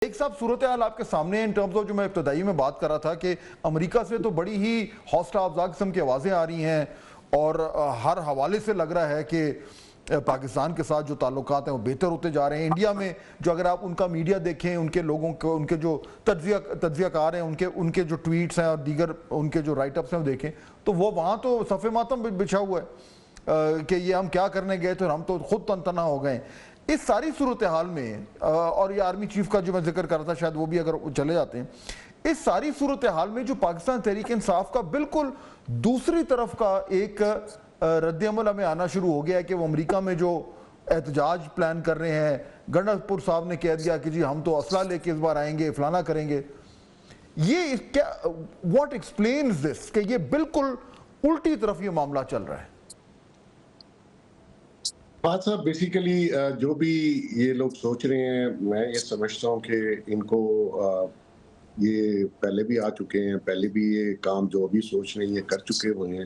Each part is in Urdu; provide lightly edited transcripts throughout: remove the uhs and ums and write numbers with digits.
ایک صاحب صورتحال آپ کے سامنے ان ٹرمز آف جو میں ابتدائی میں بات کر رہا تھا کہ امریکہ سے تو بڑی ہی حوصلہ افزا قسم کی آوازیں آ رہی ہیں اور ہر حوالے سے لگ رہا ہے کہ پاکستان کے ساتھ جو تعلقات ہیں وہ بہتر ہوتے جا رہے ہیں. انڈیا میں جو اگر آپ ان کا میڈیا دیکھیں, ان کے لوگوں کو, ان کے جو تجزیہ کار ہیں, ان کے جو ٹویٹس ہیں اور دیگر ان کے جو رائٹ اپس ہیں وہ دیکھیں تو وہ وہاں تو صف ماتم بچھا ہوا ہے کہ یہ ہم کیا کرنے گئے تھے اور ہم تو خود تن تنہا ہو گئے. اس ساری صورتحال میں, اور یہ آرمی چیف کا جو میں ذکر کر رہا تھا شاید وہ بھی اگر چلے جاتے ہیں, اس ساری صورتحال میں جو پاکستان تحریک انصاف کا بالکل دوسری طرف کا ایک رد عمل ہمیں آنا شروع ہو گیا ہے کہ وہ امریکہ میں جو احتجاج پلان کر رہے ہیں, گورنر پور صاحب نے کہہ دیا کہ جی ہم تو اسلحہ لے کے اس بار آئیں گے, فلانا کریں گے. یہ کیا, واٹ ایکسپلینز دس کہ یہ بالکل الٹی طرف یہ معاملہ چل رہا ہے؟ بات صاحب بیسیکلی جو بھی یہ لوگ سوچ رہے ہیں, میں یہ سمجھتا ہوں کہ ان کو یہ پہلے بھی آ چکے ہیں, پہلے بھی یہ کام جو بھی سوچ رہے ہیں یہ کر چکے ہوئے ہیں,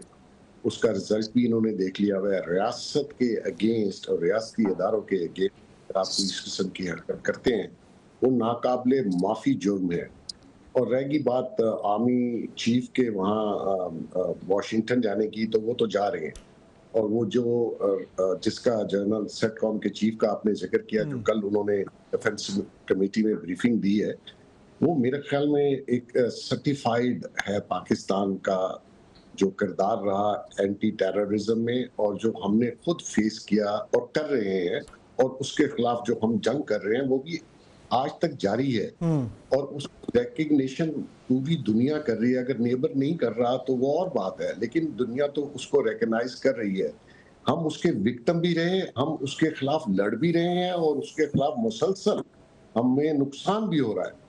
اس کا رزلٹ بھی انہوں نے دیکھ لیا ہوا ہے. ریاست کے اگینسٹ اور ریاستی اداروں کے اگینسٹ آپ کو اس قسم کی حرکت کرتے ہیں وہ ناقابل معافی جرم ہے. اور رہ گئی بات آرمی چیف کے وہاں واشنگٹن جانے کی, تو وہ تو جا رہے ہیں, اور وہ جو جس کا جنرل سیٹ کام کے چیف کا آپ نے ذکر کیا جو کل انہوں نے ڈیفنس کمیٹی میں بریفنگ دی ہے, وہ میرے خیال میں ایک سرٹیفائیڈ ہے پاکستان کا جو کردار رہا اینٹی ٹیررزم میں, اور جو ہم نے خود فیس کیا اور کر رہے ہیں, اور اس کے خلاف جو ہم جنگ کر رہے ہیں وہ بھی آج تک جاری ہے. اور اس ریکگنیشن پوری دنیا کر رہی ہے. اگر نیبر نہیں کر رہا تو وہ اور بات ہے, لیکن دنیا تو اس کو ریکگنائز کر رہی ہے. ہم اس کے وکٹم بھی رہے, ہم اس کے خلاف لڑ بھی رہے ہیں, اور اس کے خلاف مسلسل ہمیں نقصان بھی ہو رہا ہے.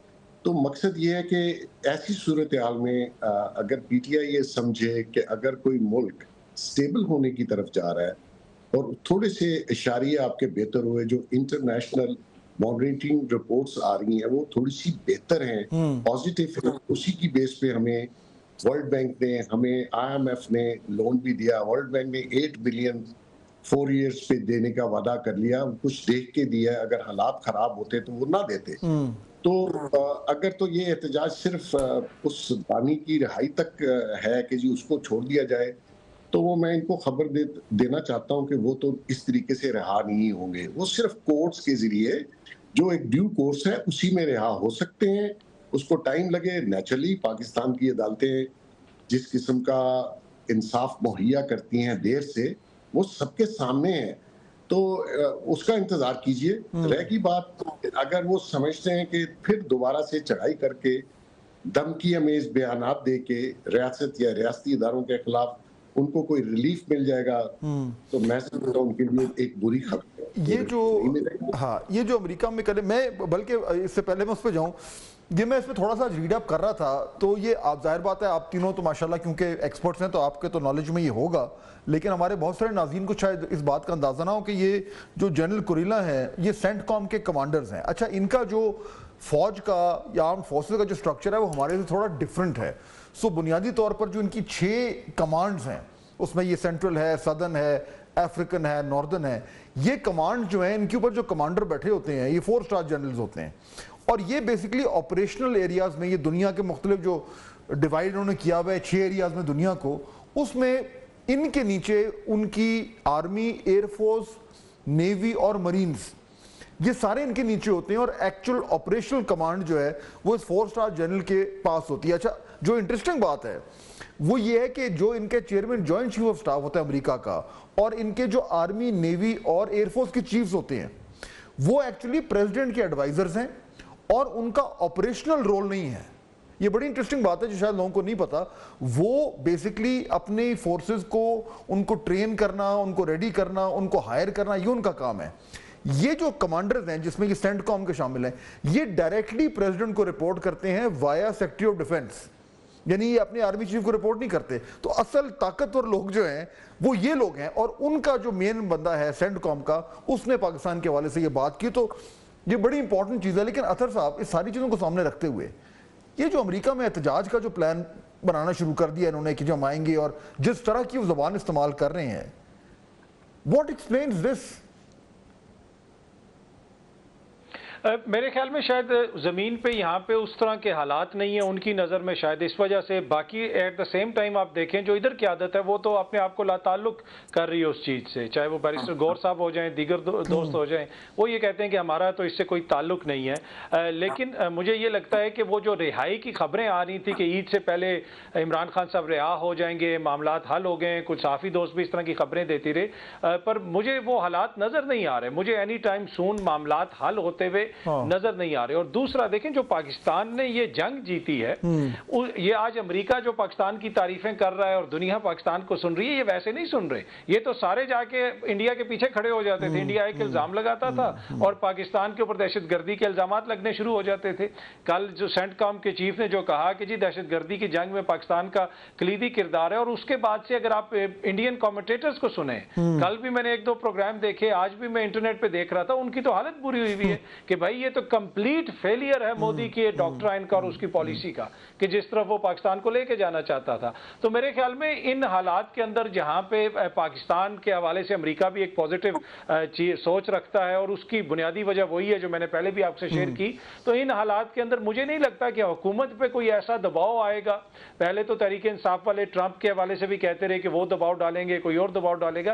تو مقصد یہ ہے کہ ایسی صورتحال میں اگر پی ٹی آئی یہ سمجھے کہ اگر کوئی ملک سٹیبل ہونے کی طرف جا رہا ہے, اور تھوڑے سے اشاریہ آپ کے بہتر ہوئے, جو انٹرنیشنل مانیٹرنگ رپورٹس آ رہی ہیں وہ تھوڑی سی بہتر ہیں, پازیٹیو ہیں, اسی کی بیس پہ ہمیں ورلڈ بینک نے, ہمیں آئی ایم ایف نے لون بھی دیا. ورلڈ بینک نے 8 بلین 4 ایئرز پہ دینے کا وعدہ کر لیا, کچھ دیکھ کے دیا, اگر حالات خراب ہوتے تو وہ نہ دیتے. تو اگر تو یہ احتجاج صرف اس بانی کی رہائی تک ہے کہ جی اس کو چھوڑ دیا جائے, تو وہ میں ان کو خبر دینا چاہتا ہوں کہ وہ تو اس طریقے سے رہا نہیں ہوں گے. وہ صرف کورٹس کے ذریعے جو ایک ڈیو کورس ہے اسی میں رہا ہو سکتے ہیں. اس کو ٹائم لگے, نیچرلی پاکستان کی عدالتیں جس قسم کا انصاف مہیا کرتی ہیں دیر سے, وہ سب کے سامنے ہے, تو اس کا انتظار کیجئے. رہ کی بات اگر وہ سمجھتے ہیں کہ پھر دوبارہ سے چڑھائی کر کے دھمکی امیز بیانات دے کے ریاست یا ریاستی اداروں کے خلاف ان کو کوئی ریلیف مل جائے گا, تو میں سمجھتا ہوں ان کے لیے ایک بری خبر ہے. یہ جو امریکہ میں کرے, میں بلکہ اس سے پہلے میں اس پہ جاؤں, یہ میں اس پہ تھوڑا سا ریڈ اپ کر رہا تھا, تو یہ آپ ظاہر بات ہے آپ تینوں تو ماشاءاللہ کیونکہ ایکسپرٹس ہیں تو آپ کے تو نالج میں یہ ہوگا, لیکن ہمارے بہت سارے ناظرین کو شاید اس بات کا اندازہ نہ ہو کہ یہ جو جنرل کوریلا ہیں یہ سینٹ کام کے کمانڈرز ہیں. اچھا, ان کا جو فوج کا یا آرم فورسز کا جو سٹرکچر ہے وہ ہمارے سے تھوڑا ڈیفرنٹ ہے. سو بنیادی طور پر جو ان کی 6 کمانڈز ہیں اس میں یہ سینٹرل ہے, سدرن ہے, افریقن ہے, ناردن ہے, یہ کمانڈ جو ہیں ان کے اوپر جو کمانڈر بیٹھے ہوتے ہیں یہ 4 اسٹار جنرلز ہوتے ہیں, اور یہ بیسیکلی آپریشنل ایریاز میں, یہ دنیا کے مختلف جو ڈیوائیڈ انہوں نے کیا ہوا ہے 6 ایریاز میں دنیا کو, اس میں ان کے نیچے ان کی آرمی, ایئر فورس, نیوی اور مرینز یہ سارے ان کے نیچے ہوتے ہیں, اور ایکچول آپریشنل کمانڈ جو ہے وہ اس 4 اسٹار جنرل کے پاس ہوتی ہے. اچھا, جو انٹرسٹنگ بات ہے وہ یہ ہے کہ جو ان کے chairman joint chief of staff ہوتا ہے امریکہ کا, اور ان کے جو آرمی, نیوی اور ایئر فورس کے چیفز ہوتے ہیں وہ ایکچولی پریزیڈنٹ کے ایڈوائزرز ہیں, اور ان کا آپریشنل رول نہیں ہے. یہ بڑی انٹرسٹنگ بات ہے جو شاید لوگوں کو نہیں پتا. وہ بیسکلی اپنی فورسز کو, ان کو ٹرین کرنا, ان کو ریڈی کرنا, ان کو ہائر کرنا, یہ ان کا کام ہے. یہ جو کمانڈرز ہیں جس میں یہ سینٹ کام کے شامل ہیں, یہ ڈائریکٹلی پریزیڈنٹ کو رپورٹ کرتے ہیں وایا سیکرٹری آف ڈیفنس, یعنی یہ اپنے آرمی چیف کو رپورٹ نہیں کرتے. تو اصل طاقتور لوگ جو ہیں وہ یہ لوگ ہیں, اور ان کا جو مین بندہ ہے سینٹ کام کا, اس نے پاکستان کے حوالے سے یہ بات کی. تو یہ بڑی امپورٹنٹ چیز ہے. لیکن اطہر صاحب, اس ساری چیزوں کو سامنے رکھتے ہوئے یہ جو امریکہ میں احتجاج کا جو پلان بنانا شروع کر دیا انہوں نے کہ جو ہم آئیں گے, اور جس طرح کی وہ زبان استعمال کر رہے ہیں, واٹ ایکسپلینز دس؟ میرے خیال میں شاید زمین پہ یہاں پہ اس طرح کے حالات نہیں ہیں ان کی نظر میں، شاید اس وجہ سے. باقی ایٹ دا سیم ٹائم آپ دیکھیں جو ادھر کی عادت ہے وہ تو اپنے آپ کو لا تعلق کر رہی ہے اس چیز سے، چاہے وہ بیرسٹر گور صاحب ہو جائیں، دیگر دوست ہو جائیں، وہ یہ کہتے ہیں کہ ہمارا تو اس سے کوئی تعلق نہیں ہے. لیکن مجھے یہ لگتا ہے کہ وہ جو رہائی کی خبریں آ رہی تھیں کہ عید سے پہلے عمران خان صاحب رہا ہو جائیں گے، معاملات حل ہو گئے، کچھ صحافی دوست بھی اس طرح کی خبریں دیتی رہے، پر مجھے وہ حالات نظر نہیں آ رہے. مجھے اینی ٹائم سون معاملات حل ہوتے ہوئے نظر نہیں آ رہے. اور دوسرا دیکھیں جو پاکستان نے یہ جنگ جیتی ہے، یہ آج امریکہ جو پاکستان کی تعریفیں کر رہا ہے اور دنیا پاکستان کو سن رہی ہے، یہ ویسے نہیں سن رہے. یہ تو سارے جا کے انڈیا کے پیچھے کھڑے ہو جاتے تھے، انڈیا ایک الزام لگاتا تھا اور پاکستان کے اوپر دہشت گردی کے الزامات لگنے شروع ہو جاتے تھے. کل جو سینٹ کام کے چیف نے جو کہا کہ جی دہشت گردی کی جنگ میں پاکستان کا کلیدی کردار ہے، اور اس کے بعد سے اگر آپ انڈین کامنٹیٹرز کو سنیں، کل بھی میں نے ایک دو پروگرام دیکھے، آج بھی میں انٹرنیٹ پہ دیکھ رہا تھا، ان کی تو حالت بری ہوئی ہے کہ بھائی یہ تو کمپلیٹ فیلئر ہے مودی کی ڈاکٹرائن کا اور اس کی پالیسی کا، کہ جس طرف وہ پاکستان کو لے کے جانا چاہتا تھا. تو میرے خیال میں ان حالات کے اندر جہاں پہ پاکستان کے حوالے سے امریکہ بھی ایک پازیٹیو سوچ رکھتا ہے، اور اس کی بنیادی وجہ وہی ہے جو میں نے پہلے بھی آپ سے شیئر کی، تو ان حالات کے اندر مجھے نہیں لگتا کہ حکومت پہ کوئی ایسا دباؤ آئے گا. پہلے تو تحریک انصاف والے ٹرمپ کے حوالے سے بھی کہتے رہے کہ وہ دباؤ ڈالیں گے، کوئی اور دباؤ ڈالے گا.